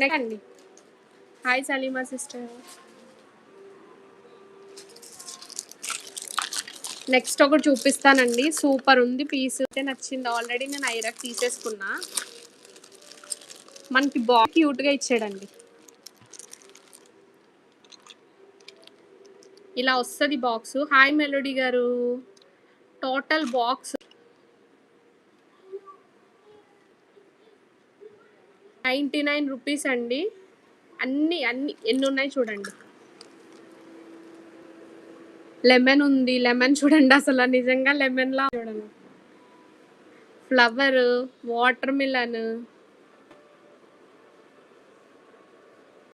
Next అండి. Hi Salima sister. Next ఒకటి చూపిస్తానండి. సూపర్ ఉంది పీస్. అయితే నచ్చింది. ఆల్రెడీ నేను ఐరాక్ తీసేసుకున్నా. మనకి క్యూట్గా ఇచ్చాడండి. ఇలా వస్తుంది బాక్స్. హాయ్ మెలోడీ గారు. టోటల్ బాక్స్ 99 రూపీస్ అండి. అన్ని ఎన్ని ఉన్నాయి చూడండి. లెమన్ ఉంది. లెమన్ చూడండి, అసలు నిజంగా లెమన్ లా చూడండి. Flower, water melon,